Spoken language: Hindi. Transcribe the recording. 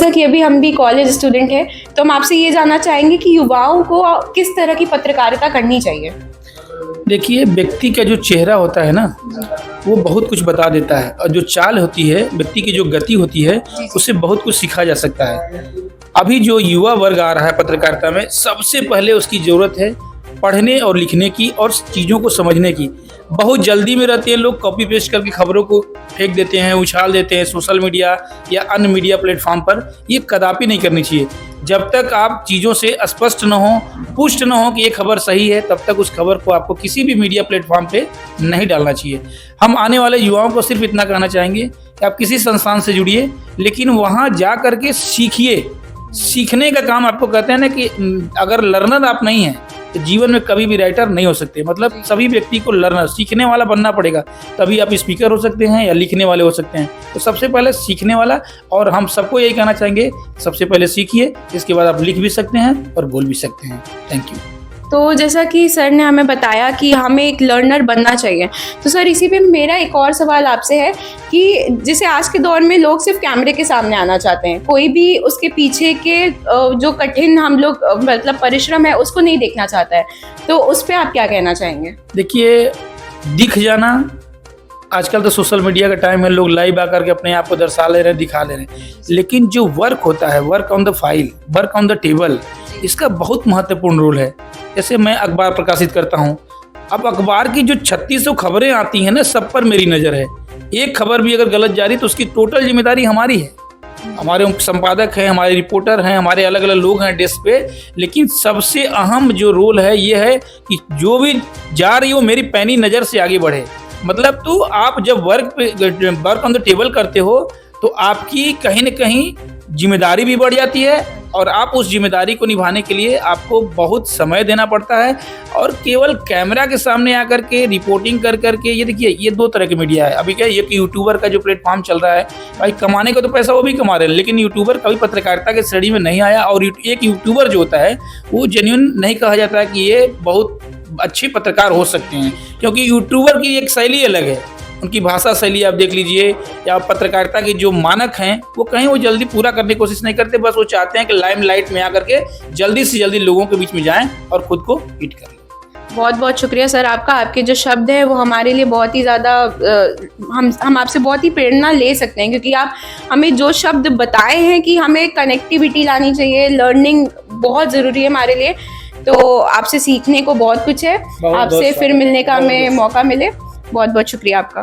जैसा कि अभी हम भी कॉलेज स्टूडेंट हैं, तो हम आपसे ये जानना चाहेंगे कि युवाओं को किस तरह की पत्रकारिता करनी चाहिए। देखिए, व्यक्ति का जो चेहरा होता है ना, वो बहुत कुछ बता देता है और जो चाल होती है, व्यक्ति की जो गति होती है, उससे बहुत कुछ सीखा जा सकता है। अभी जो युवा वर्ग आ रहा है पत्रकारिता में, सबसे पहले उसकी ज़रूरत है पढ़ने और लिखने की और चीज़ों को समझने की। बहुत जल्दी में रहते हैं लोग, कॉपी पेस्ट करके खबरों को फेंक देते हैं, उछाल देते हैं सोशल मीडिया या अन्य मीडिया प्लेटफॉर्म पर। ये कदापि नहीं करनी चाहिए। जब तक आप चीज़ों से स्पष्ट न हो, पुष्ट न हो कि ये खबर सही है, तब तक उस खबर को आपको किसी भी मीडिया प्लेटफॉर्म पे नहीं डालना चाहिए। हम आने वाले युवाओं को सिर्फ इतना कहना चाहेंगे कि आप किसी संस्थान से जुड़िए, लेकिन वहाँ जा कर के सीखिए। सीखने का काम आपको कहते हैं ना कि अगर लर्नर आप नहीं हैं तो जीवन में कभी भी राइटर नहीं हो सकते। मतलब सभी व्यक्ति को लर्नर, सीखने वाला बनना पड़ेगा, तभी आप स्पीकर हो सकते हैं या लिखने वाले हो सकते हैं। तो सबसे पहले सीखने वाला, और हम सबको यही कहना चाहेंगे, सबसे पहले सीखिए, इसके बाद आप लिख भी सकते हैं और बोल भी सकते हैं। Thank you. तो जैसा कि सर ने हमें बताया कि हमें एक लर्नर बनना चाहिए, तो सर इसी पे मेरा एक और सवाल आपसे है कि जैसे आज के दौर में लोग सिर्फ कैमरे के सामने आना चाहते हैं, कोई भी उसके पीछे के जो कठिन हम लोग मतलब परिश्रम है उसको नहीं देखना चाहता है, तो उस पर आप क्या कहना चाहेंगे? देखिए, दिख जाना, आजकल तो सोशल मीडिया का टाइम है, लोग लाइव आकर के अपने आप को दर्शा ले रहे हैं, दिखा ले रहे हैं, लेकिन जो वर्क होता है, work on the file, work on the table, इसका बहुत महत्वपूर्ण रोल है। जैसे मैं अखबार प्रकाशित करता हूँ, अब अखबार की जो 3600 खबरें आती हैं ना, सब पर मेरी नज़र है। एक खबर भी अगर गलत जा रही तो उसकी टोटल जिम्मेदारी हमारी है। हमारे संपादक हैं, हमारे रिपोर्टर हैं, हमारे अलग अलग लोग हैं डेस्क पे, लेकिन सबसे अहम जो रोल है ये है कि जो भी जा रही हो मेरी पैनी नज़र से आगे बढ़े। मतलब तो आप जब वर्क ऑन द टेबल करते हो तो आपकी कहीं न कहीं जिम्मेदारी भी बढ़ जाती है, और आप उस जिम्मेदारी को निभाने के लिए आपको बहुत समय देना पड़ता है। और केवल कैमरा के सामने आकर के रिपोर्टिंग कर करके, ये देखिए, ये दो तरह की मीडिया है। अभी क्या है, एक यूट्यूबर का जो प्लेटफॉर्म चल रहा है, भाई कमाने का तो पैसा वो भी कमा रहे हैं, लेकिन यूट्यूबर कभी पत्रकारिता के श्रेणी में नहीं आया। और एक यूट्यूबर जो होता है वो जेन्युइन नहीं कहा जाता है कि ये बहुत अच्छे पत्रकार हो सकते हैं, क्योंकि यूट्यूबर की एक शैली अलग है। उनकी भाषा शैली आप देख लीजिए, या पत्रकारिता के जो मानक हैं वो कहीं वो जल्दी पूरा करने की कोशिश नहीं करते। बस वो चाहते हैं कि लाइमलाइट में आकर के जल्दी से जल्दी लोगों के बीच में जाएं और खुद को हिट करें। बहुत बहुत शुक्रिया सर आपका। आपके जो शब्द हैं वो हमारे लिए बहुत ही ज़्यादा हम आपसे बहुत ही प्रेरणा ले सकते हैं, क्योंकि आप हमें जो शब्द बताए हैं कि हमें कनेक्टिविटी लानी चाहिए, लर्निंग बहुत ज़रूरी है हमारे लिए। तो आपसे सीखने को बहुत कुछ है, आपसे फिर मिलने का हमें मौका मिले। बहुत बहुत शुक्रिया आपका।